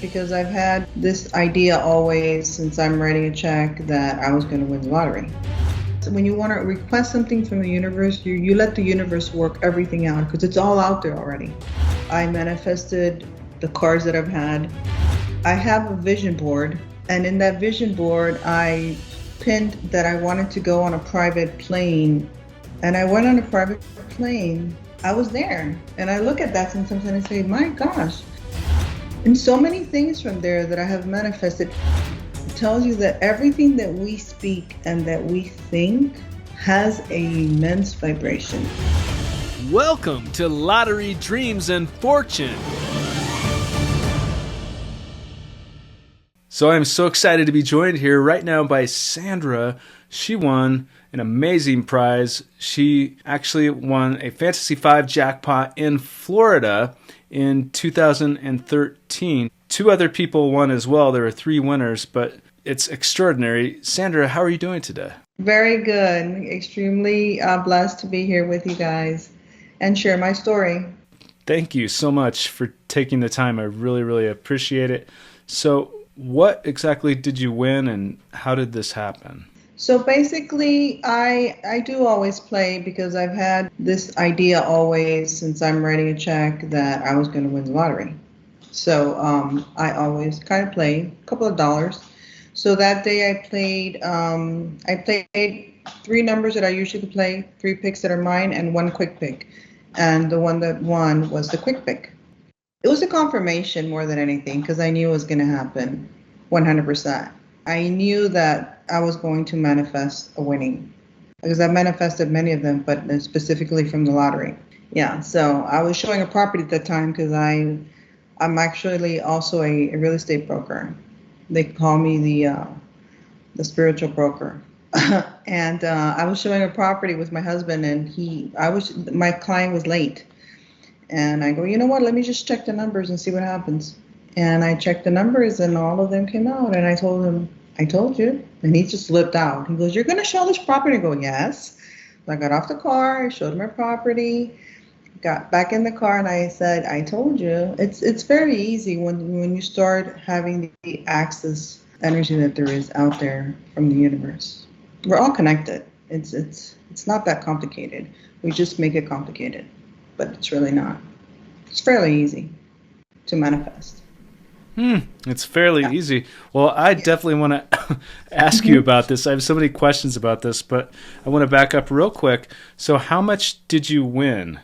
because I've had this idea always since I'm writing a check that I was going to win the lottery. So when you want to request something from the universe, you let the universe work everything out because it's all out there already. I manifested the cards that I've had. I have a vision board, and in that vision board, I pinned that I wanted to go on a private plane, and I went on a private plane. I was there, and I look at that sometimes and I say, my gosh. And so many things from there that I have manifested. It tells you that everything that we speak and that we think has an immense vibration. Welcome to Lottery Dreams and Fortune. So I'm so excited to be joined here right now by Sandra. She won an amazing prize. She actually won a Fantasy 5 jackpot in Florida in 2013. Two other people won as well. There were three winners, but it's extraordinary. Sandra, how are you doing today? Very good. Extremely blessed to be here with you guys and share my story. Thank you so much for taking the time. I really, really appreciate it. So what exactly did you win and how did this happen? So basically, I do always play because I've had this idea always since I'm writing a check that I was going to win the lottery. So I always kind of play a couple of dollars. So that day I played three numbers that I usually play, three picks that are mine, and one quick pick. And the one that won was the quick pick. It was a confirmation more than anything because I knew it was going to happen 100%. I knew that I was going to manifest a winning because I manifested many of them, but specifically from the lottery. Yeah, so I was showing a property at that time because I'm actually also a real estate broker. They call me the spiritual broker. And I was showing a property with my husband, and my client was late. And I go, you know what, let me just check the numbers and see what happens. And I checked the numbers and all of them came out. And I told him, I told you. And he just flipped out. He goes, you're going to show this property? I go, yes. So I got off the car, I showed him my property, got back in the car, and I said, I told you. It's very easy when you start having the access energy that there is out there from the universe. We're all connected. It's not that complicated. We just make it complicated. But it's really not. It's fairly easy to manifest. It's fairly easy. Well, I definitely want to ask you about this. I have so many questions about this, but I want to back up real quick. So how much did you win?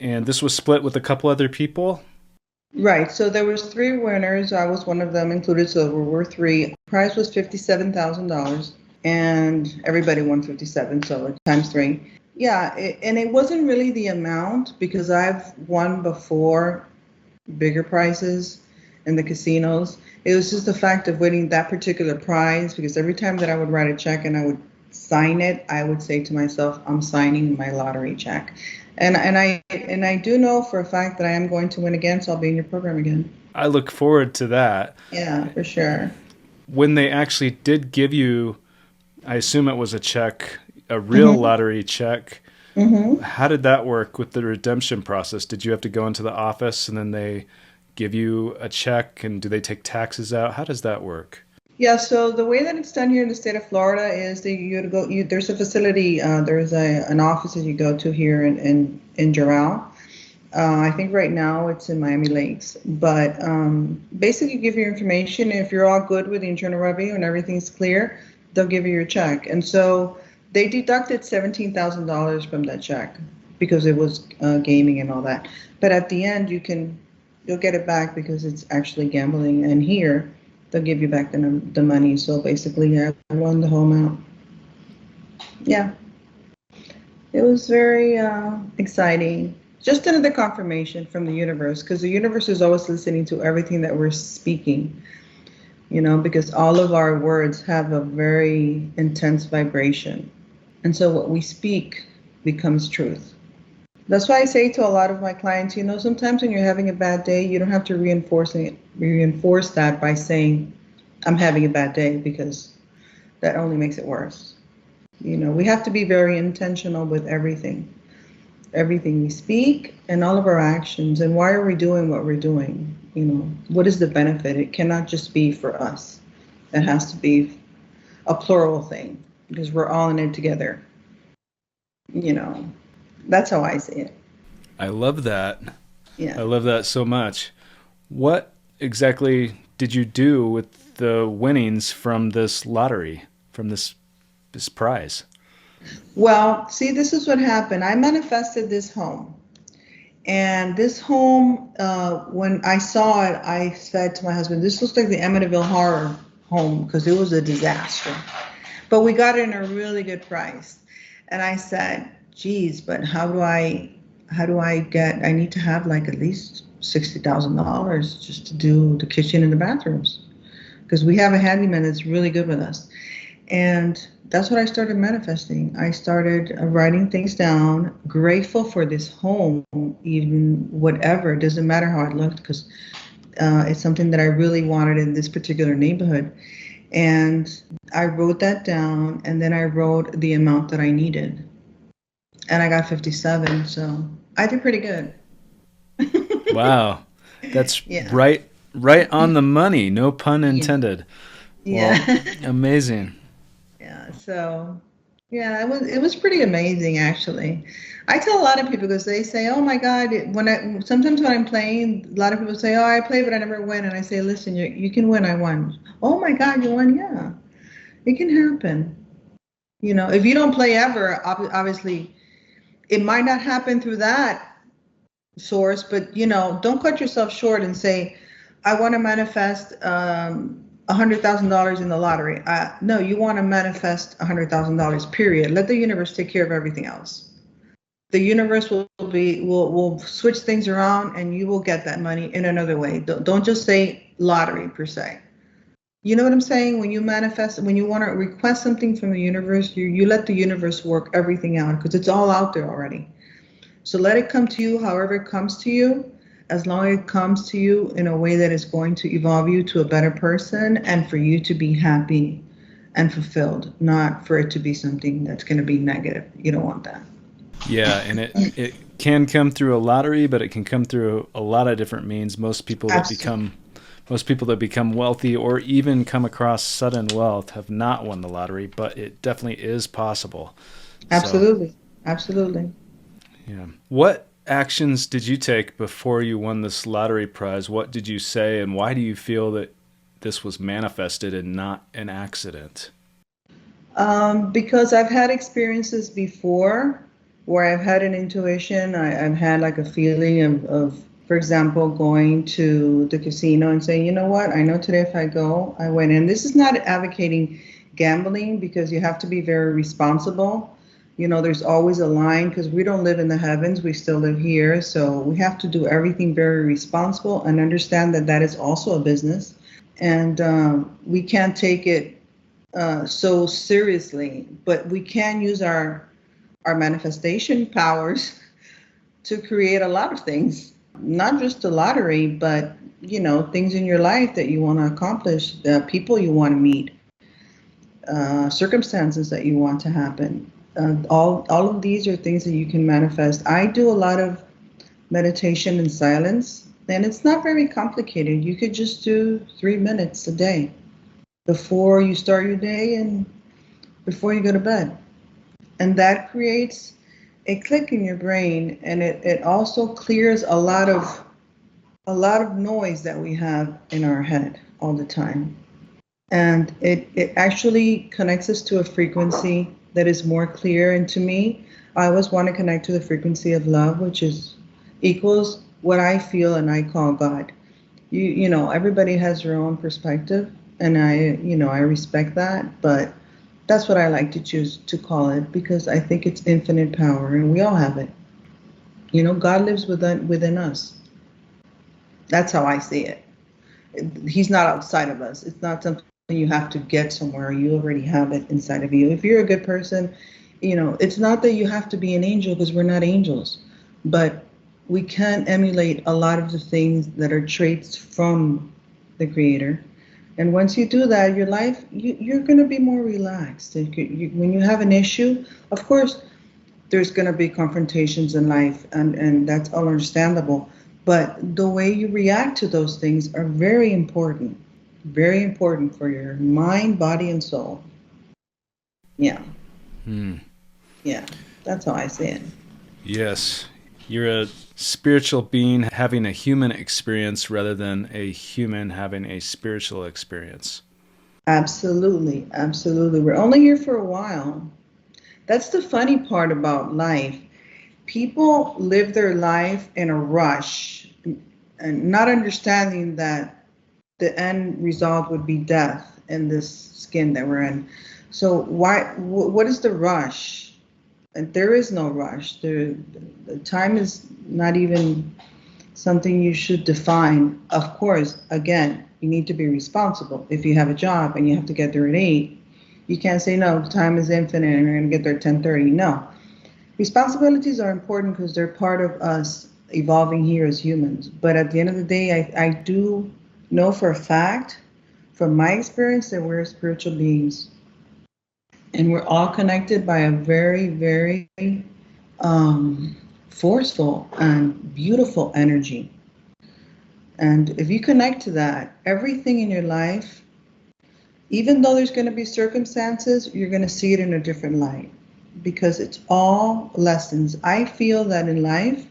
And this was split with a couple other people? Right. So there was three winners. I was one of them included. So there were three. The prize was $57,000, and everybody won 57. So times three. Yeah, and it wasn't really the amount because I've won before bigger prizes in the casinos. It was just the fact of winning that particular prize because every time that I would write a check and I would sign it, I would say to myself, I'm signing my lottery check. And I do know for a fact that I am going to win again, so I'll be in your program again. I look forward to that. Yeah, for sure. When they actually did give you, I assume it was a check, a real lottery check. How did that work with the redemption process? Did you have to go into the office and then they give you a check, and do they take taxes out? How does that work? Yeah, so the way that it's done here in the state of Florida is that there's a facility, there's an office that you go to here in Doral. I think right now it's in Miami Lakes, but basically you give your information. If you're all good with the Internal Revenue and everything's clear, they'll give you your check. And so they deducted $17,000 from that check because it was gaming and all that. But at the end, you'll get it back because it's actually gambling. And here, they'll give you back the money. So basically, I won the whole amount. Yeah. It was very exciting. Just another confirmation from the universe, because the universe is always listening to everything that we're speaking, because all of our words have a very intense vibration. And so what we speak becomes truth. That's why I say to a lot of my clients, sometimes when you're having a bad day, you don't have to reinforce that by saying, I'm having a bad day, because that only makes it worse. We have to be very intentional with everything we speak and all of our actions. And why are we doing what we're doing? What is the benefit? It cannot just be for us. It has to be a plural thing because we're all in it together. You know, that's how I see it. I love that. I Yeah. love that so much. What exactly did you do with the winnings from this lottery, from this prize? Well, see, this is what happened. I manifested this home. And this home, when I saw it, I said to my husband, this looks like the Amityville horror home because it was a disaster. But we got it in a really good price. And I said, geez, but I need to have like at least $60,000 just to do the kitchen and the bathrooms because we have a handyman that's really good with us. And that's what I started manifesting. I started writing things down, grateful for this home, even whatever. It doesn't matter how it looked because it's something that I really wanted in this particular neighborhood. And I wrote that down, and then I wrote the amount that I needed. And I got 57, so I did pretty good. Wow. That's Yeah. right on the money, no pun Yeah. intended. Well, Yeah. amazing. Yeah. So yeah, it was pretty amazing actually. I tell a lot of people because they say, "Oh my God!" Sometimes when I'm playing, a lot of people say, "Oh, I play, but I never win." And I say, "Listen, you can win. I won." Oh my God, you won? Yeah, it can happen. If you don't play ever, obviously, it might not happen through that source. But don't cut yourself short and say, "I want to manifest $100,000 in the lottery." No, you want to manifest $100,000. Period. Let the universe take care of everything else. The universe will switch things around, and you will get that money in another way. Don't just say lottery per se. You know what I'm saying? When you manifest, when you want to request something from the universe, you let the universe work everything out because it's all out there already. So let it come to you however it comes to you, as long as it comes to you in a way that is going to evolve you to a better person and for you to be happy and fulfilled, not for it to be something that's going to be negative. You don't want that. Yeah, and it can come through a lottery, but it can come through a lot of different means. Absolutely. Most people that become wealthy or even come across sudden wealth have not won the lottery, but it definitely is possible. So, Absolutely. Absolutely. yeah. What actions did you take before you won this lottery prize? What did you say, and why do you feel that this was manifested and not an accident? Because I've had experiences before where I've had an intuition. I've had like a feeling of, for example, going to the casino and saying, you know what, I know today if I go, I win. And this is not advocating gambling because you have to be very responsible. There's always a line because we don't live in the heavens, we still live here. So we have to do everything very responsible and understand that that is also a business. And we can't take it so seriously, but we can use our manifestation powers to create a lot of things, not just the lottery, but things in your life that you want to accomplish, the people you want to meet, circumstances that you want to happen. All of these are things that you can manifest. I do a lot of meditation and silence, and it's not very complicated. You could just do 3 minutes a day before you start your day and before you go to bed. And that creates a click in your brain, and it also clears a lot of noise that we have in our head all the time. And it actually connects us to a frequency that is more clear. And to me, I always want to connect to the frequency of love, which is equals what I feel and I call God. Everybody has their own perspective, and I respect that, but that's what I like to choose to call it because I think it's infinite power, and we all have it. God lives within us. That's how I see it. He's not outside of us. It's not something you have to get somewhere. You already have it inside of you. If you're a good person, it's not that you have to be an angel because we're not angels, but we can emulate a lot of the things that are traits from the Creator. And once you do that, your life, you're going to be more relaxed. When you have an issue, of course, there's going to be confrontations in life, and that's all understandable. But the way you react to those things are very important for your mind, body, and soul. Yeah, Hmm. yeah, that's how I see it. Yes. You're a spiritual being having a human experience rather than a human having a spiritual experience. Absolutely, absolutely. We're only here for a while. That's the funny part about life. People live their life in a rush and not understanding that the end result would be death in this skin that we're in. So what is the rush? And there is no rush. The time is not even something you should define. Of course, again, you need to be responsible. If you have a job and you have to get there at 8, you can't say no, time is infinite and you're going to get there at 10:30. No. Responsibilities are important because they're part of us evolving here as humans. But at the end of the day, I do know for a fact, from my experience, that we're spiritual beings. And we're all connected by a very, very um, forceful and beautiful energy. And if you connect to that, everything in your life, even though there's going to be circumstances, you're going to see it in a different light because it's all lessons. I feel that in life,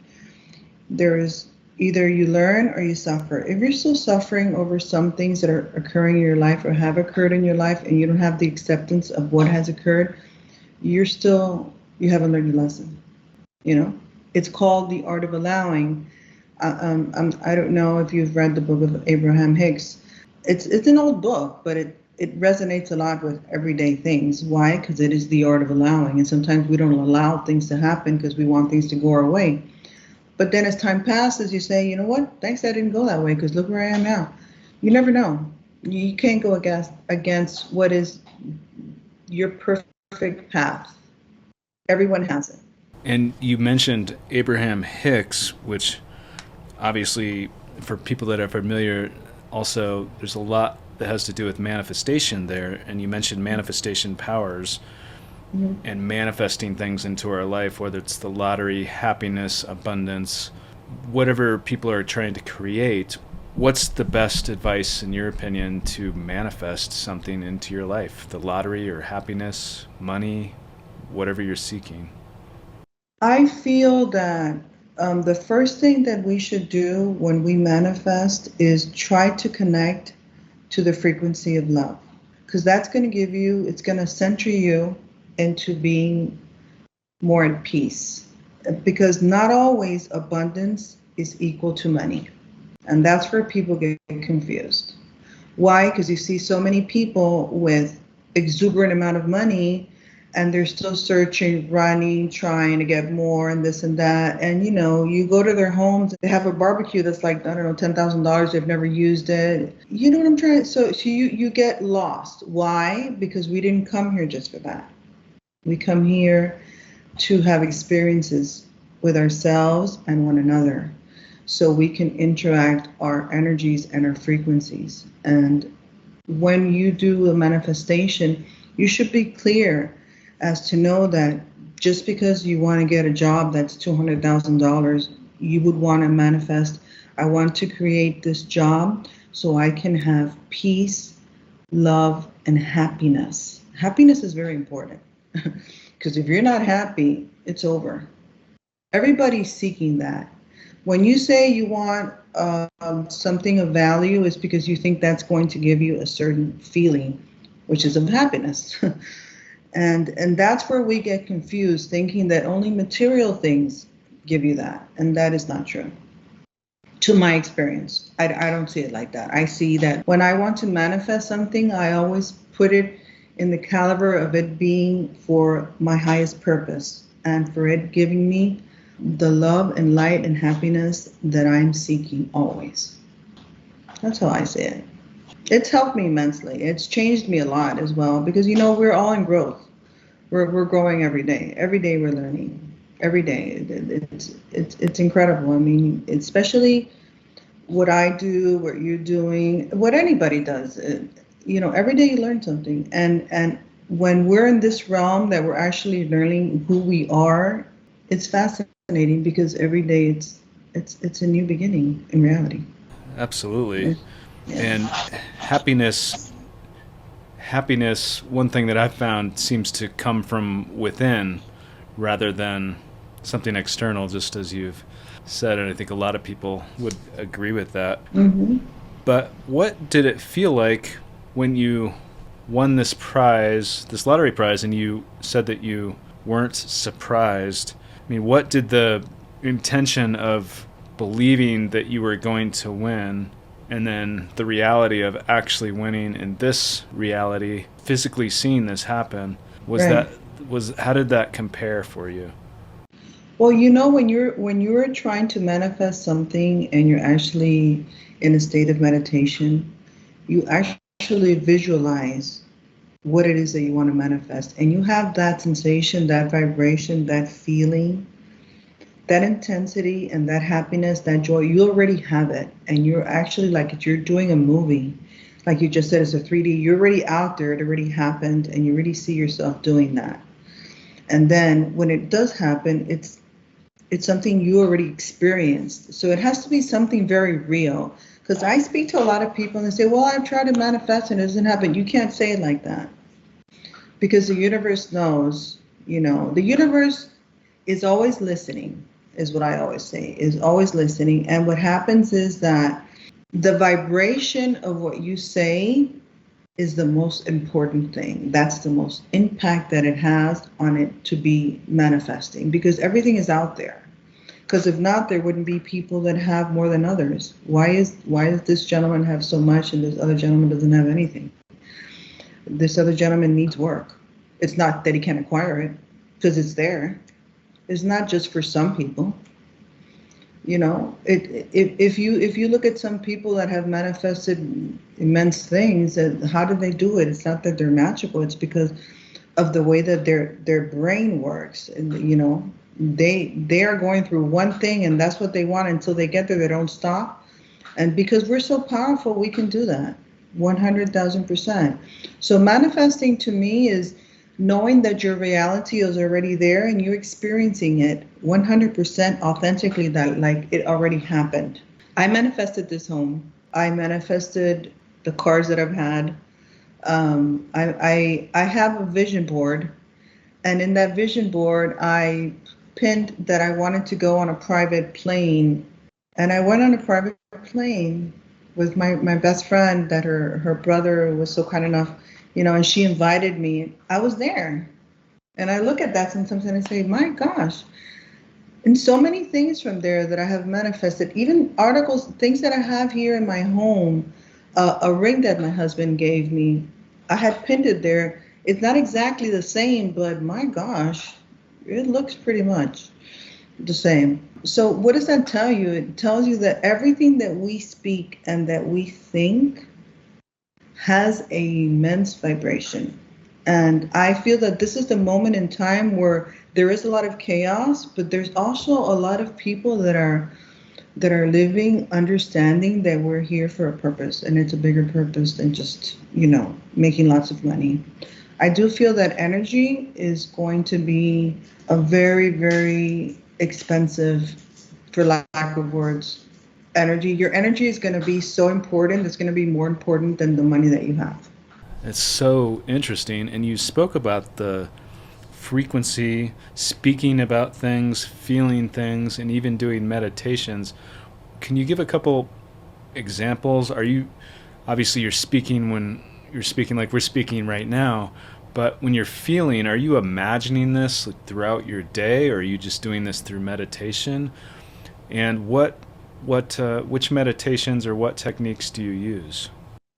there is either you learn or you suffer. If you're still suffering over some things that are occurring in your life or have occurred in your life and you don't have the acceptance of what has occurred, you haven't learned your lesson. You know, it's called The Art of Allowing. I don't know if you've read the book of Abraham Hicks. It's an old book, but it resonates a lot with everyday things. Why? Because it is the art of allowing. And sometimes we don't allow things to happen because we want things to go our way. But then as time passes, you say, you know what? Thanks, I didn't go that way because look where I am now. You never know. You can't go against what is your perfect path. Everyone has it. And you mentioned Abraham Hicks, which obviously, for people that are familiar, also there's a lot that has to do with manifestation there. And you mentioned manifestation powers and manifesting things into our life, whether it's the lottery, happiness, abundance, whatever people are trying to create. What's the best advice, in your opinion, to manifest something into your life? The lottery or happiness, money, whatever you're seeking? I feel that the first thing that we should do when we manifest is try to connect to the frequency of love. Because that's going to it's going to center you into being more at peace. Because not always abundance is equal to money. And that's where people get confused. Why? Because you see so many people with exuberant amount of money and they're still searching, running, trying to get more and this and that. And you go to their homes, they have a barbecue that's like, I don't know, $10,000. They've never used it. You know what I'm trying? So you get lost. Why? Because we didn't come here just for that. We come here to have experiences with ourselves and one another so we can interact our energies and our frequencies. And when you do a manifestation, you should be clear as to know that just because you want to get a job that's $200,000, you would want to manifest, I want to create this job so I can have peace, love, and happiness. Happiness is very important because if you're not happy, it's over. Everybody's seeking that. When you say you want something of value, it's because you think that's going to give you a certain feeling, which is of happiness. And that's where we get confused, thinking that only material things give you that. And that is not true. To my experience, I don't see it like that. I see that when I want to manifest something, I always put it in the caliber of it being for my highest purpose and for it giving me the love and light and happiness that I'm seeking always. That's how I see it. It's helped me immensely. It's changed me a lot as well because we're all in growth. We're growing every day. Every day we're learning. Every day it's incredible. I mean, especially what I do, what you're doing, what anybody does. Every day you learn something. And when we're in this realm that we're actually learning who we are, it's fascinating because every day it's a new beginning in reality. Absolutely. Yeah. And happiness, one thing that I've found seems to come from within rather than something external, just as you've said. And I think a lot of people would agree with that. Hmm. But what did it feel like when you won this prize, this lottery prize, and you said that you weren't surprised? I mean, what did the intention of believing that you were going to win and then the reality of actually winning and this reality, physically seeing this happen, Right. how did that compare for you? Well, when you're trying to manifest something and you're actually in a state of meditation, you actually visualize what it is that you want to manifest, and you have that sensation, that vibration, that feeling, that intensity, and that happiness, that joy. You already have it, and you're actually like you're doing a movie. Like you just said, it's a 3D. You're already out there. It already happened, and you already see yourself doing that. And then when it does happen, it's something you already experienced. So it has to be something very real. Because I speak to a lot of people and they say, well, I've tried to manifest and it doesn't happen. You can't say it like that because the universe knows, the universe is always listening, is what I always say, is always listening. And what happens is that the vibration of what you say is the most important thing. That's the most impact that it has on it to be manifesting because everything is out there. Because if not, there wouldn't be people that have more than others. Why does this gentleman have so much and this other gentleman doesn't have anything? This other gentleman needs work. It's not that he can't acquire it because it's there. It's not just for some people. If you look at some people that have manifested immense things, how do they do it? It's not that they're magical. It's because of the way that their brain works, and they are going through one thing, and that's what they want until they get there. They don't stop, and because we're so powerful, we can do that 100,000%. So manifesting to me is knowing that your reality is already there and you're experiencing it 100% authentically, that like it already happened. I manifested this home. I manifested the cars that I've had. I have a vision board, and in that vision board, I pinned that I wanted to go on a private plane, and I went on a private plane with my best friend that her brother was so kind enough, and she invited me. I was there, and I look at that sometimes and I say, my gosh. And so many things from there that I have manifested, even articles, things that I have here in my home, a ring that my husband gave me, I had pinned it there. It's not exactly the same, but my gosh, it looks pretty much the same. So what does that tell you? It tells you that everything that we speak and that we think has a immense vibration. And I feel that this is the moment in time where there is a lot of chaos, but there's also a lot of people that are living, understanding that we're here for a purpose, and it's a bigger purpose than just, making lots of money. I do feel that energy is going to be a very, very expensive, for lack of words, energy. Your energy is going to be so important. It's going to be more important than the money that you have. It's so interesting. And you spoke about the frequency, speaking about things, feeling things, and even doing meditations. Can you give a couple examples? Obviously you're speaking when you're speaking like we're speaking right now, but when you're feeling, are you imagining this like, throughout your day, or are you just doing this through meditation? And which meditations or what techniques do you use?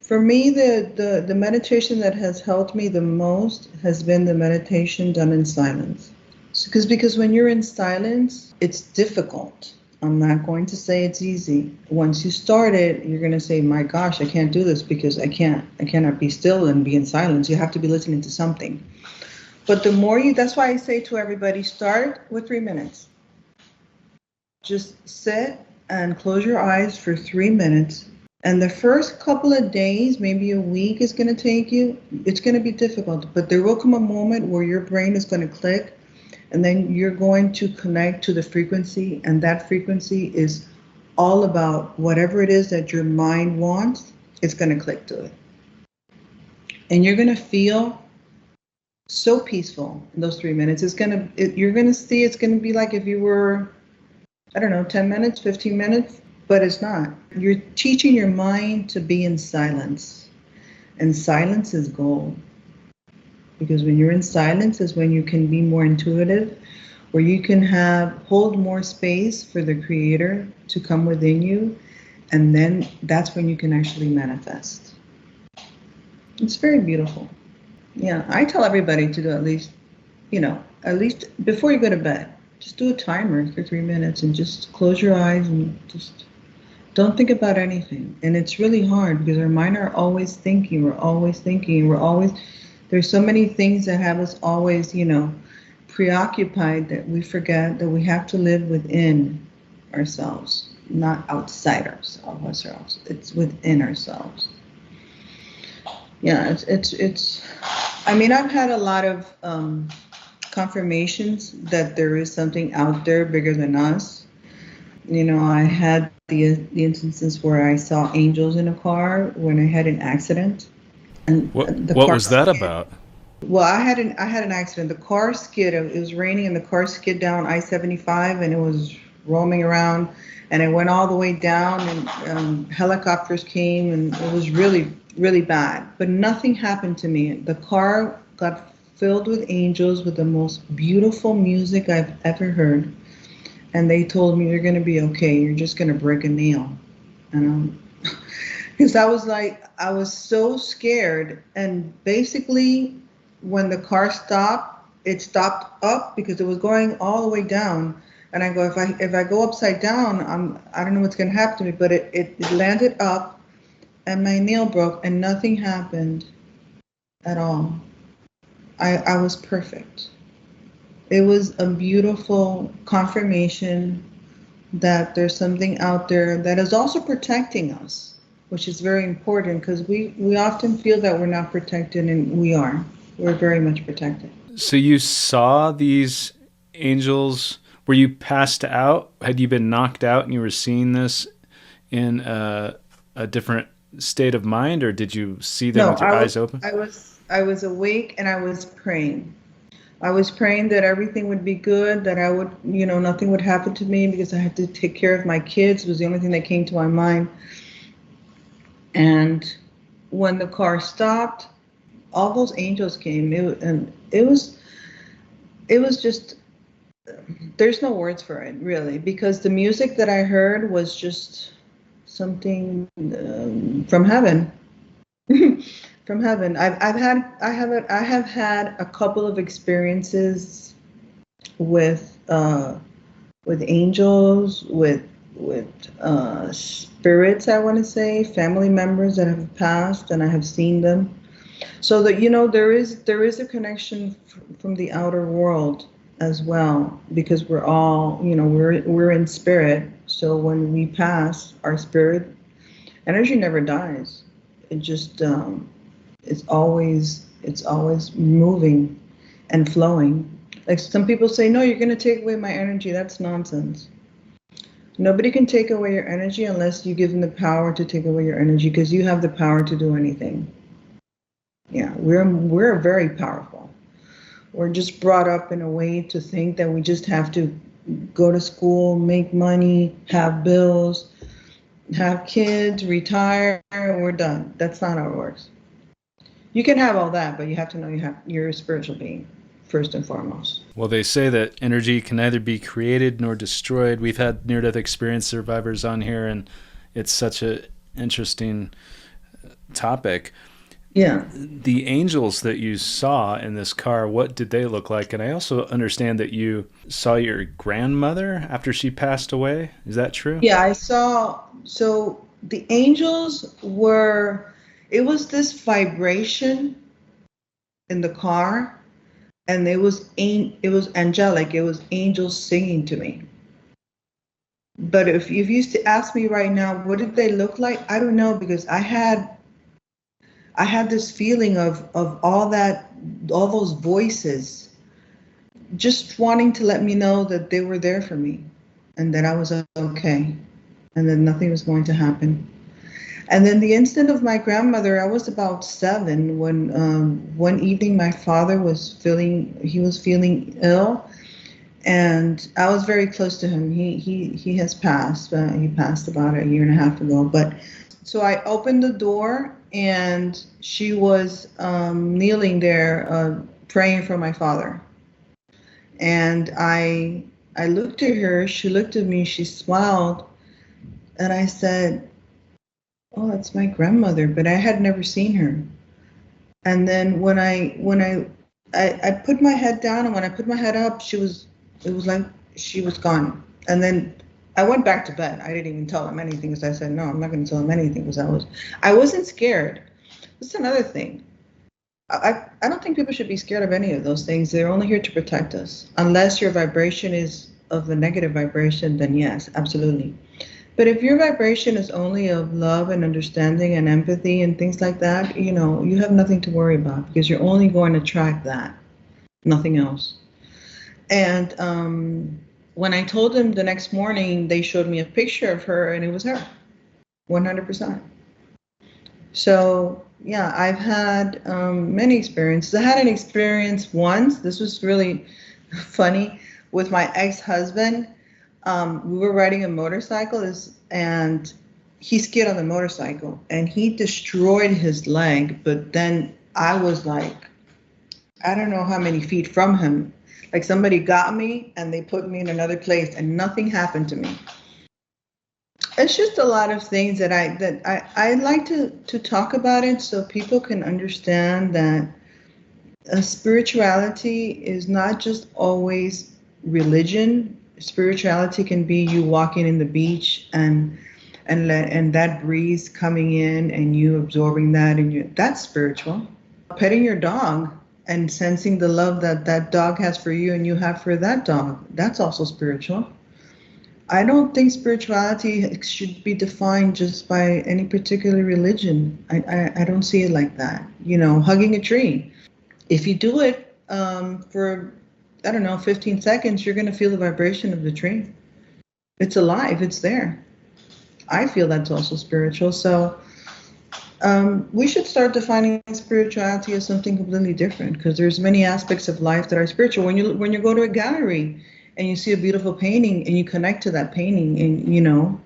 For me, the meditation that has helped me the most has been the meditation done in silence. Because when you're in silence, it's difficult. I'm not going to say it's easy. Once you start it, you're going to say, my gosh, I can't do this because I can't. I cannot be still and be in silence. You have to be listening to something. But that's why I say to everybody, start with 3 minutes. Just sit and close your eyes for 3 minutes. And the first couple of days, maybe a week is going to take you. It's going to be difficult, but there will come a moment where your brain is going to click And then you're going to connect to the frequency, and that frequency is all about whatever it is that your mind wants, it's going to click to it. And you're going to feel so peaceful in those 3 minutes. You're going to see it's going to be like if you were, I don't know, 10 minutes, 15 minutes, but it's not. You're teaching your mind to be in silence. And silence is gold. Because when you're in silence is when you can be more intuitive, where you can hold more space for the creator to come within you, and then that's when you can actually manifest. It's very beautiful. Yeah, I tell everybody to do at least before you go to bed, just do a timer for 3 minutes and just close your eyes and just don't think about anything. And it's really hard because our mind are always thinking, there's so many things that have us always, preoccupied that we forget that we have to live within ourselves, not outside ourselves. It's within ourselves. Yeah, I've had a lot of confirmations that there is something out there bigger than us. I had the instances where I saw angels in a car when I had an accident. And what was that about? Well, I had an accident. The car skid. It was raining, and the car skid down I-75, and it was roaming around. And it went all the way down, and helicopters came, and it was really, really bad. But nothing happened to me. The car got filled with angels with the most beautiful music I've ever heard. And they told me, "You're going to be okay. You're just going to break a nail." And because I was so scared. And basically, when the car stopped, it stopped up because it was going all the way down. And I go, if I go upside down, I don't know what's going to happen to me. But it landed up, and my nail broke, and nothing happened at all. I was perfect. It was a beautiful confirmation that there's something out there that is also protecting us, which is very important because we often feel that we're not protected, and we are. We're very much protected. So you saw these angels, were you passed out? Had you been knocked out and you were seeing this in a different state of mind, or did you see them with your eyes open? I was awake and I was praying. I was praying that everything would be good, that I would, nothing would happen to me because I had to take care of my kids. It was the only thing that came to my mind. And when the car stopped, all those angels came. It was just, there's no words for it really, because the music that I heard was just something from heaven. From heaven. I have had a couple of experiences with angels, with spirits, I want to say, family members that have passed, and I have seen them. So that there is a connection from the outer world as well, because we're all we're in spirit. So when we pass, our spirit energy never dies. It just it's always moving and flowing. Like some people say, no, you're going to take away my energy. That's nonsense. Nobody can take away your energy unless you give them the power to take away your energy, because you have the power to do anything. Yeah, we're very powerful. We're just brought up in a way to think that we just have to go to school, make money, have bills, have kids, retire, and we're done. That's not how it works. You can have all that, but you have to know you're a spiritual being, first and foremost. Well, they say that energy can neither be created nor destroyed. We've had near-death experience survivors on here, and it's such an interesting topic. Yeah. The angels that you saw in this car, what did they look like? And I also understand that you saw your grandmother after she passed away. Is that true? Yeah, I saw. So the angels it was this vibration in the car, and it was angelic. It was angels singing to me. But if you used to ask me right now, what did they look like? I don't know, because I had this feeling of all those voices just wanting to let me know that they were there for me and that I was okay and that nothing was going to happen. And then the instant of my grandmother, I was about 7 when one evening my father he was feeling ill, and I was very close to him. He has passed. He passed about a year and a half ago. But so I opened the door, and she was kneeling there, praying for my father. And I looked at her. She looked at me. She smiled, and I said, "Oh, that's my grandmother," but I had never seen her. And then when I put my head down, and when I put my head up, it was like she was gone. And then I went back to bed. I didn't even tell him anything because I said, no, I'm not going to tell him anything because I wasn't scared. That's another thing. I don't think people should be scared of any of those things. They're only here to protect us. Unless your vibration is of a negative vibration, then yes, absolutely. But if your vibration is only of love and understanding and empathy and things like that, you have nothing to worry about because you're only going to attract that, nothing else. And when I told them the next morning, they showed me a picture of her, and it was her, 100%. So yeah, I've had many experiences. I had an experience once. This was really funny with my ex-husband. We were riding a motorcycle, and he skied on the motorcycle, and he destroyed his leg. But then I was like, I don't know how many feet from him. Like somebody got me and they put me in another place, and nothing happened to me. It's just a lot of things that I like to talk about it so people can understand that spirituality is not just always religion. Spirituality can be you walking in the beach and that breeze coming in and you absorbing that, and that's spiritual. Petting your dog and sensing the love that that dog has for you and you have for that dog, that's also spiritual. I don't think spirituality should be defined just by any particular religion. I don't see it like that. Hugging a tree. If you do it for, I don't know, 15 seconds, you're going to feel the vibration of the tree. It's alive. It's there. I feel that's also spiritual. So we should start defining spirituality as something completely different, because there's many aspects of life that are spiritual. When you go to a gallery and you see a beautiful painting and you connect to that painting, and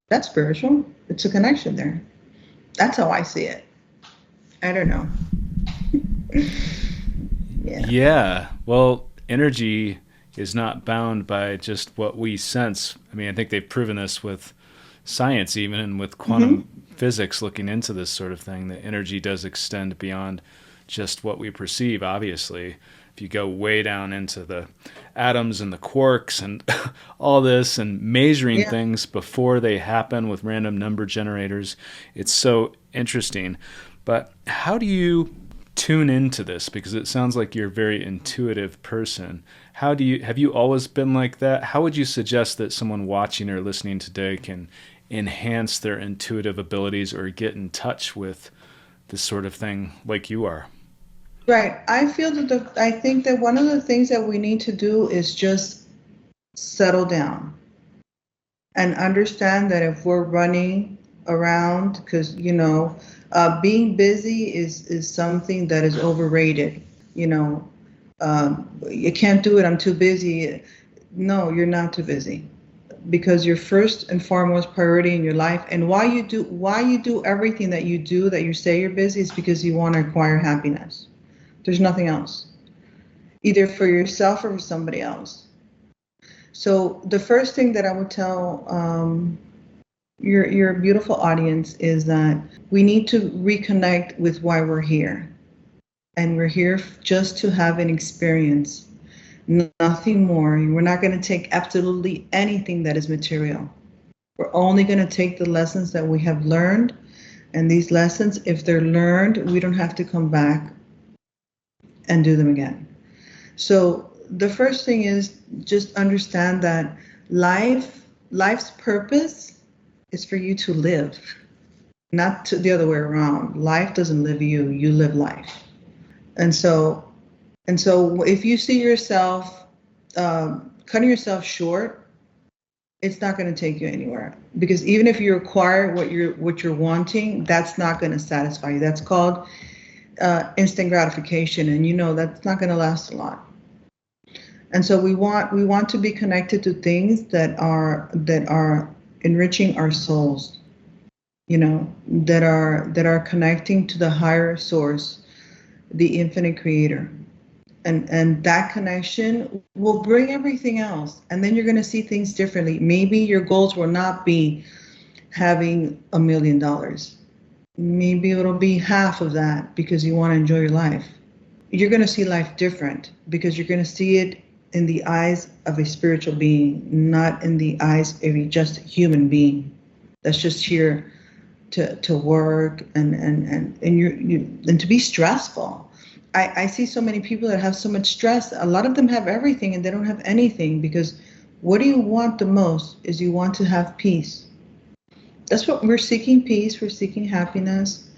that's spiritual. It's a connection there. That's how I see it. I don't know. Yeah. Well, energy is not bound by just what we sense. I mean, I think they've proven this with science, even, and with quantum physics, looking into this sort of thing, that energy does extend beyond just what we perceive. Obviously, if you go way down into the atoms and the quarks and all this, and measuring things before they happen with random number generators, it's so interesting. But how do you tune into this? Because it sounds like you're a very intuitive person. Have you always been like that? How would you suggest that someone watching or listening today can enhance their intuitive abilities or get in touch with this sort of thing like you are? Right. I think that one of the things that we need to do is just settle down and understand that if we're running around, because being busy is something that is overrated. You can't do it. I'm too busy. No, you're not too busy, because your first and foremost priority in your life, and why you do everything that you say you're busy, is because you want to acquire happiness. There's nothing else, either for yourself or for somebody else. So the first thing that I would tell your beautiful audience is that we need to reconnect with why we're here. And we're here just to have an experience, nothing more. We're not going to take absolutely anything that is material. We're only going to take the lessons that we have learned. And these lessons, if they're learned, we don't have to come back and do them again. So the first thing is just understand that life's purpose is for you to live, not the other way around. Life doesn't live you, you live life. And so if you see yourself cutting yourself short, it's not going to take you anywhere. Because even if you acquire what you're wanting, that's not going to satisfy you. That's called instant gratification, and that's not going to last a lot. And so we want to be connected to things that are enriching our souls, that are connecting to the higher source, the infinite creator. And that connection will bring everything else. And then you're going to see things differently. Maybe your goals will not be having $1 million. Maybe it'll be half of that because you want to enjoy your life. You're going to see life different because you're going to see it in the eyes of a spiritual being, not in the eyes of a just human being that's just here to work and to be stressful. I see so many people that have so much stress. A lot of them have everything and they don't have anything, because what do you want the most is you want to have peace. That's what we're seeking: peace, we're seeking happiness.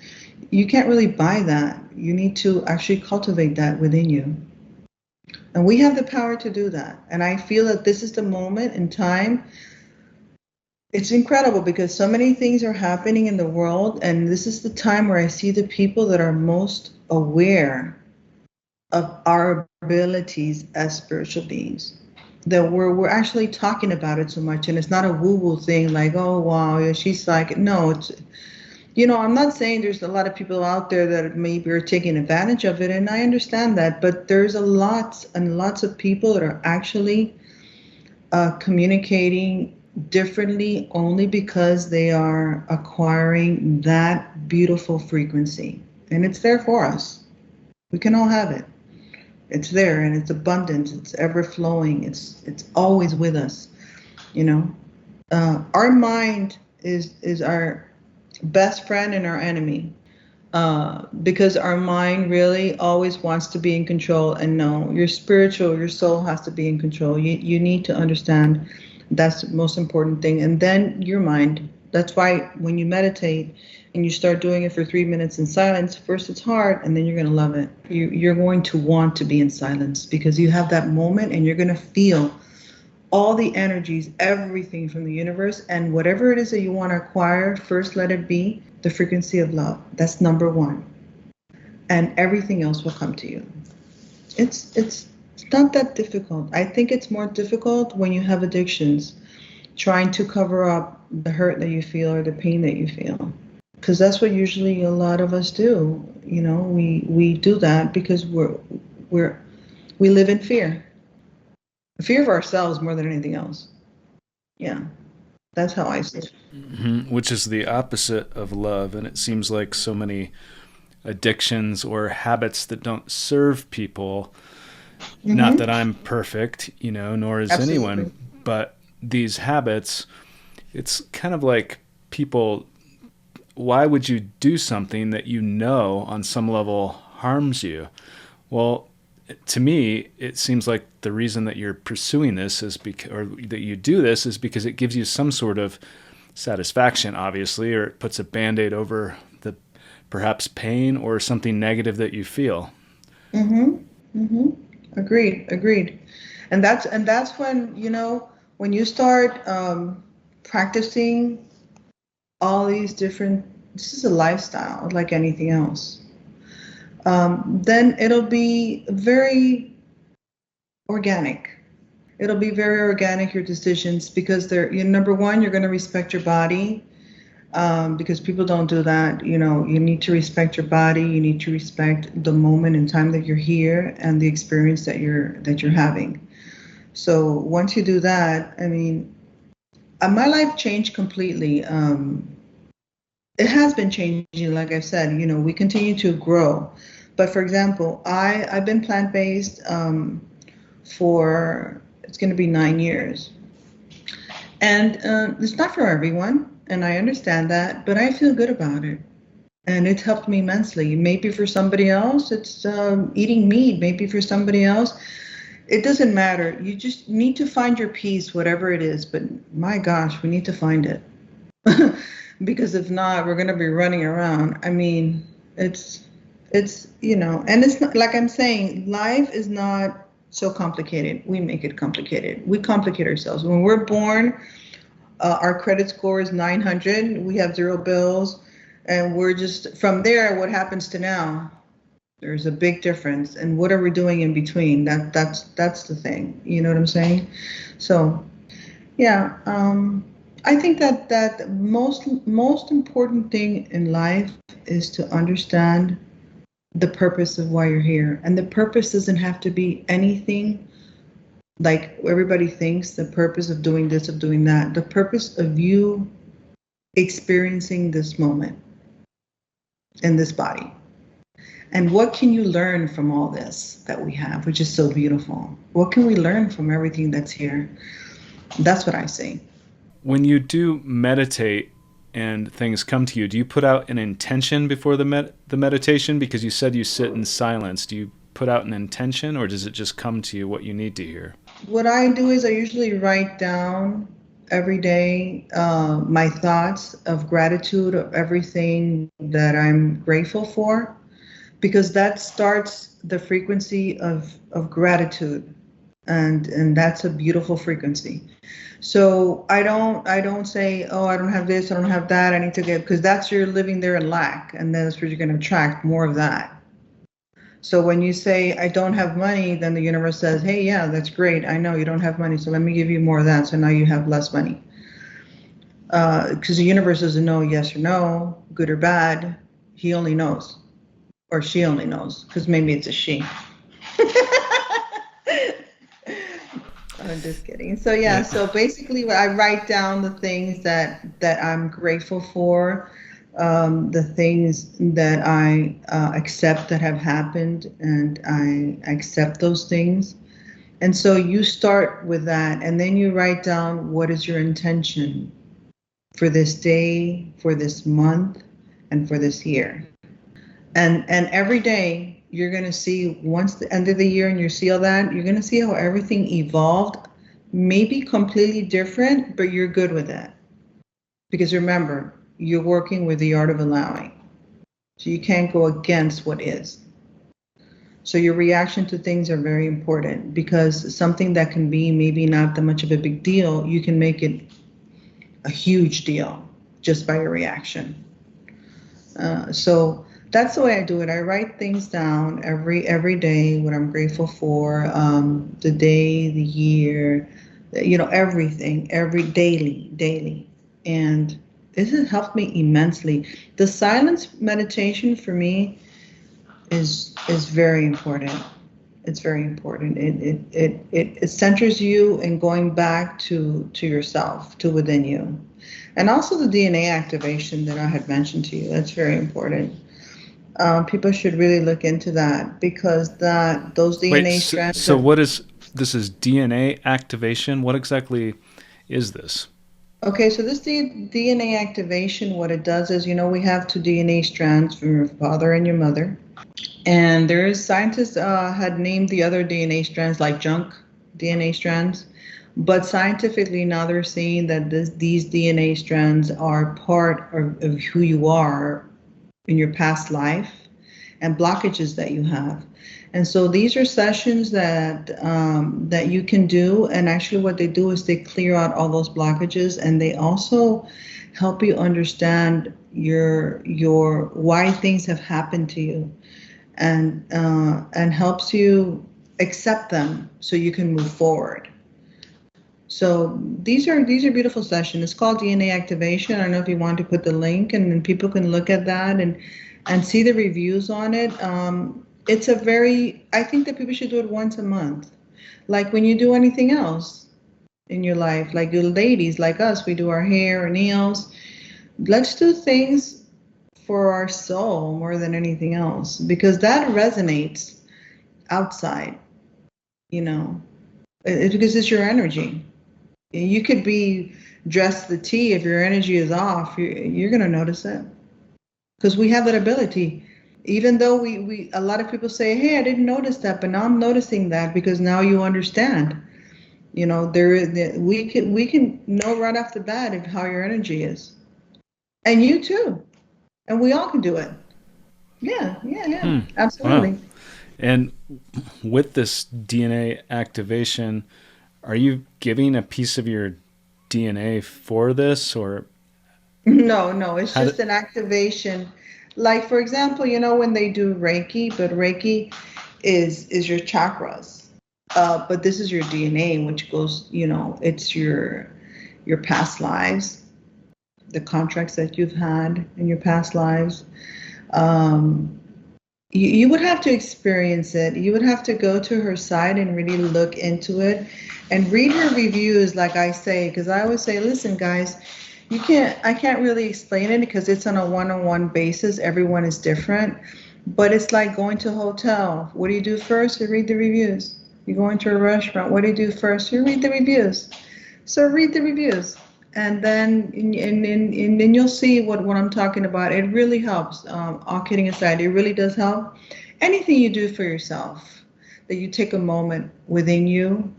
You can't really buy that. You need to actually cultivate that within you. And we have the power to do that. And I feel that this is the moment in time. It's incredible because so many things are happening in the world, and this is the time where I see the people that are most aware of our abilities as spiritual beings. That we're actually talking about it so much, and it's not a woo-woo thing like, oh wow, yeah, she's like, no, it's, I'm not saying there's a lot of people out there that maybe are taking advantage of it, and I understand that, but there's a lots and lots of people that are actually communicating differently only because they are acquiring that beautiful frequency, and it's there for us. We can all have it. It's there, and it's abundant. It's ever flowing. It's always with us. Our mind is our best friend and our enemy, because our mind really always wants to be in control. And no, your soul has to be in control. You need to understand that's the most important thing. And then your mind. That's why when you meditate and you start doing it for 3 minutes in silence, first it's hard, and then you're going to love it. You're going to want to be in silence because you have that moment, and you're going to feel all the energies, everything from the universe, and whatever it is that you want to acquire, first let it be the frequency of love. That's number one. And everything else will come to you. It's not that difficult. I think it's more difficult when you have addictions, trying to cover up the hurt that you feel or the pain that you feel. Because that's what usually a lot of us do. We do that because we live in fear. Fear of ourselves more than anything else. Yeah, that's how I see it. Mm-hmm. Which is the opposite of love. And it seems like so many addictions or habits that don't serve people, mm-hmm. Not that I'm perfect, nor is Absolutely. Anyone, but these habits, it's kind of like people, why would you do something that on some level harms you? Well, to me, it seems like the reason that you're pursuing this or that you do this is because it gives you some sort of satisfaction, obviously, or it puts a Band-Aid over the perhaps pain or something negative that you feel. Mm-hmm. Mm-hmm. Agreed. And that's when, when you start practicing all these different, this is a lifestyle like anything else. Then it'll be very organic. It'll be very organic, your decisions, because number one, you're going to respect your body, because people don't do that. You need to respect your body. You need to respect the moment in time that you're here and the experience that you're having. So once you do that, my life changed completely. It has been changing, like I said. We continue to grow. But for example, I've been plant-based for, it's going to be 9 years. And it's not for everyone, and I understand that, but I feel good about it. And it's helped me immensely. Maybe for somebody else, it's eating meat. Maybe for somebody else, it doesn't matter. You just need to find your peace, whatever it is. But my gosh, we need to find it. Because if not, we're going to be running around. It's and it's not, like I'm saying, life is not so complicated. We make it complicated. We complicate ourselves. When we're born, our credit score is 900. We have zero bills, and we're just from there. What happens to now? There's a big difference. And what are we doing in between? That's the thing. You know what I'm saying? So yeah, I think that most important thing in life is to understand the purpose of why you're here. And the purpose doesn't have to be anything like everybody thinks, the purpose of doing this, of doing that. The purpose of you experiencing this moment in this body. And what can you learn from all this that we have, which is so beautiful? What can we learn from everything that's here? That's what I say. When you do meditate and things come to you, do you put out an intention before the meditation? Because you said you sit in silence. Do you put out an intention, or does it just come to you what you need to hear? What I do is I usually write down every day my thoughts of gratitude of everything that I'm grateful for, because that starts the frequency of gratitude, and that's a beautiful frequency. So I don't say, oh, I don't have this, I don't have that, I need to get, because that's you're living there in lack, and then that's where you're going to attract more of that. So when you say I don't have money, then the universe says, hey, yeah, that's great, I know you don't have money, so let me give you more of that, so now you have less money. Because the universe doesn't know yes or no, good or bad. He only knows, or she only knows, because maybe it's a she. I'm just kidding. So yeah, so basically I write down the things that I'm grateful for, the things that I accept that have happened, and I accept those things. And so you start with that, and then you write down what is your intention for this day, for this month, and for this year. And every day you're going to see, once the end of the year and you see all that, you're going to see how everything evolved, maybe completely different, but you're good with that. Because remember, you're working with the art of allowing. So you can't go against what is. So your reaction to things are very important, because something that can be maybe not that much of a big deal, you can make it a huge deal just by your reaction. So that's the way I do it. I write things down every day, what I'm grateful for, the day, the year, everything, daily. And this has helped me immensely. The silence meditation for me is very important. It's very important. It centers you in going back to yourself, to within you. And also the DNA activation that I had mentioned to you, that's very important. People should really look into that, because those DNA strands. So this is DNA activation? What exactly is this? Okay, so this DNA activation, what it does is, we have two DNA strands from your father and your mother. And scientists had named the other DNA strands like junk DNA strands. But scientifically now they're saying that these DNA strands are part of who you are in your past life and blockages that you have. And so these are sessions that you can do. And actually what they do is they clear out all those blockages, and they also help you understand your why things have happened to you, and helps you accept them so you can move forward. So these are beautiful sessions. It's called DNA activation. I don't know if you want to put the link, and then people can look at that and see the reviews on it. I think that people should do it once a month. Like when you do anything else in your life, like you ladies, like us, we do our hair or nails. Let's do things for our soul more than anything else, because that resonates outside, because it's your energy. You could be dressed to the T. If your energy is off, you're going to notice it, because we have that ability. Even though we a lot of people say, hey, I didn't notice that, but now I'm noticing that, because now you understand. We can know right off the bat how your energy is, and you too, and we all can do it. Yeah, absolutely. Wow. And with this DNA activation, are you giving a piece of your DNA for this, or No, it's how just did? an activation. Like for example, when they do Reiki, but Reiki is your chakras. But this is your DNA, which goes, it's your past lives, the contracts that you've had in your past lives. Um, you would have to experience it. You would have to go to her site and really look into it and read her reviews, like I say, because I always say, listen, guys, I can't really explain it because it's on a one-on-one basis. Everyone is different, but it's like going to a hotel. What do you do first? You read the reviews. You go into a restaurant. What do you do first? You read the reviews. So read the reviews, and then you'll see what I'm talking about. It really helps. All kidding aside, it really does help. Anything you do for yourself, that you take a moment within you,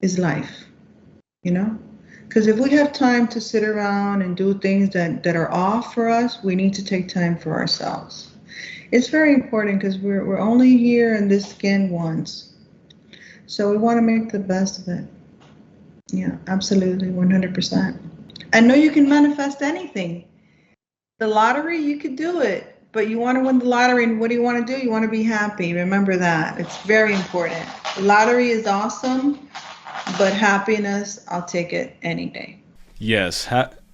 is life. You know, because if we have time to sit around and do things that are off for us, we need to take time for ourselves. It's very important because we're only here in this skin once, so we want to make the best of it. Yeah, absolutely, 100%. I know you can manifest anything. The lottery, you could do it, but you want to win the lottery, and what do you want to do? You want to be happy. Remember that. It's very important. The lottery is awesome, but happiness, I'll take it any day. Yes,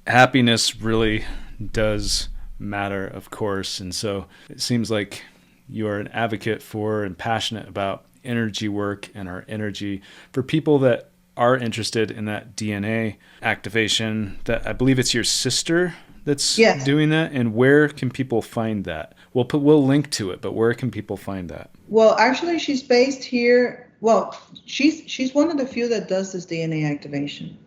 happiness really does matter, of course. And so it seems like you are an advocate for and passionate about energy work and our energy for people that are interested in that DNA activation. That I believe it's your sister that's Yes. doing that. And where can people find that? We'll link to it, but where can people find that? Well, actually, she's based here. Well, she's one of the few that does this DNA activation,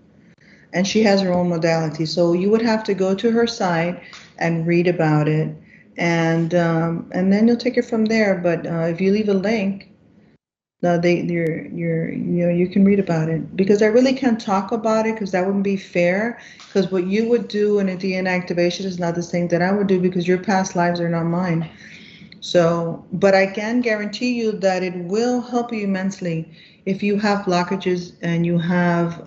and she has her own modality. So you would have to go to her site and read about it, and then you'll take it from there. But if you leave a link, you can read about it, because I really can't talk about it because that wouldn't be fair. Because what you would do in a DNA activation is not the same that I would do, because your past lives are not mine. So, but I can guarantee you that it will help you immensely if you have blockages and you have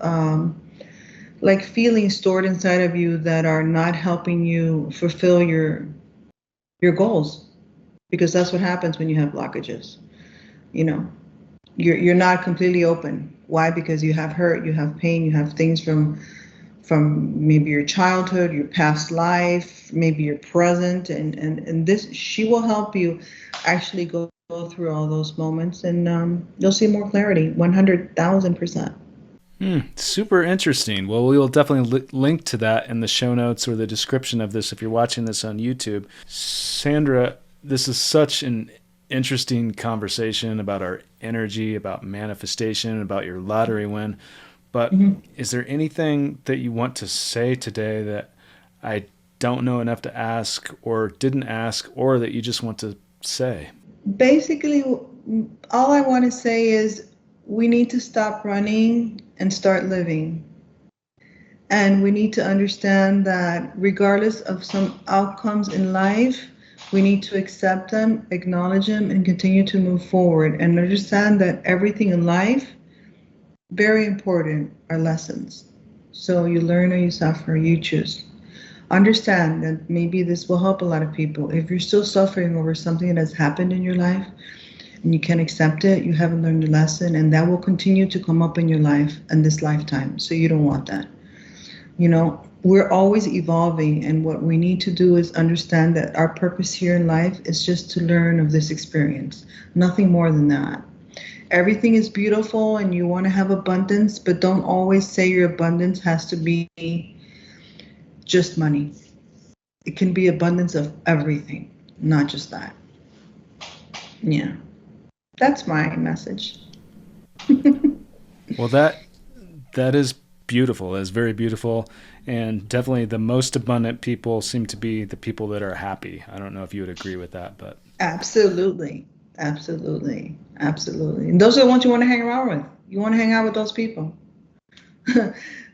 like feelings stored inside of you that are not helping you fulfill your goals, because that's what happens when you have blockages. You know, you're not completely open. Why? Because you have hurt, you have pain, you have things from maybe your childhood, your past life, maybe your present, and this, she will help you actually go through all those moments, and you'll see more clarity, 100,000%. Super interesting. Well, we will definitely link to that in the show notes or the description of this if you're watching this on YouTube. Sandra, this is such an interesting conversation about our energy, about manifestation, about your lottery win. But is there anything that you want to say today that I don't know enough to ask or didn't ask, or that you just want to say? Basically, all I want to say is we need to stop running and start living. And we need to understand that regardless of some outcomes in life, we need to accept them, acknowledge them, and continue to move forward. And understand that everything in life, very important, are lessons. So you learn or you suffer, you choose. Understand that maybe this will help a lot of people. If you're still suffering over something that has happened in your life and you can't accept it, you haven't learned the lesson, and that will continue to come up in your life in this lifetime. So you don't want that. We're always evolving, and what we need to do is understand that our purpose here in life is just to learn of this experience, nothing more than that. Everything is beautiful and you want to have abundance, but don't always say your abundance has to be just money. It can be abundance of everything, not just that. Yeah, that's my message. Well, that is beautiful. That is very beautiful. And definitely the most abundant people seem to be the people that are happy. I don't know if you would agree with that, but Absolutely. Absolutely. Absolutely. And those are the ones you want to hang around with. You want to hang out with those people.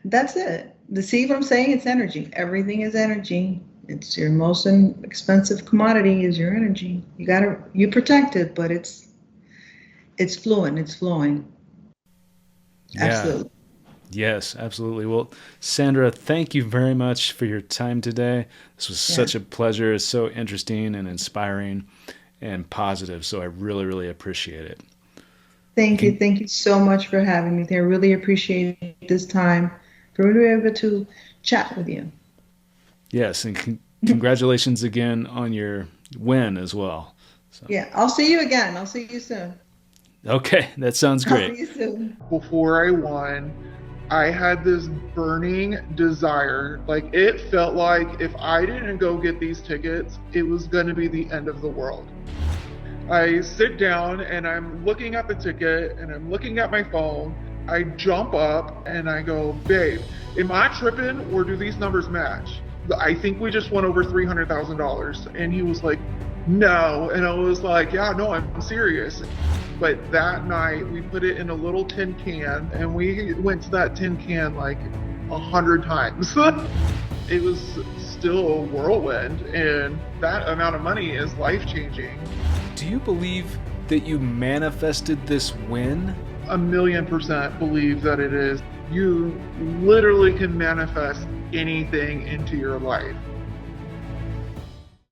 That's it. See what I'm saying? It's energy. Everything is energy. It's your most expensive commodity is your energy. You protect it, but it's fluent, it's flowing. Yeah. Absolutely. Yes, absolutely. Well, Sandra, thank you very much for your time today. This was such a pleasure. It's so interesting and inspiring and positive. So I really, really appreciate it. Thank you. Thank you so much for having me. I really appreciate this time for me to be able to chat with you. Yes, and congratulations again on your win as well. So. Yeah, I'll see you again. I'll see you soon. Okay, that sounds great. I'll see you soon. Before I won, I had this burning desire. Like, it felt like if I didn't go get these tickets, it was going to be the end of the world. I sit down and I'm looking at the ticket and I'm looking at my phone. I jump up and I go, babe, am I tripping or do these numbers match? I think we just won over $300,000. And he was like, no. And I was like, yeah, no, I'm serious. But that night we put it in a little tin can and we went to that tin can like 100 times. It was still a whirlwind, and that amount of money is life-changing. Do you believe that you manifested this win? 1,000,000% believe that it is. You literally can manifest anything into your life.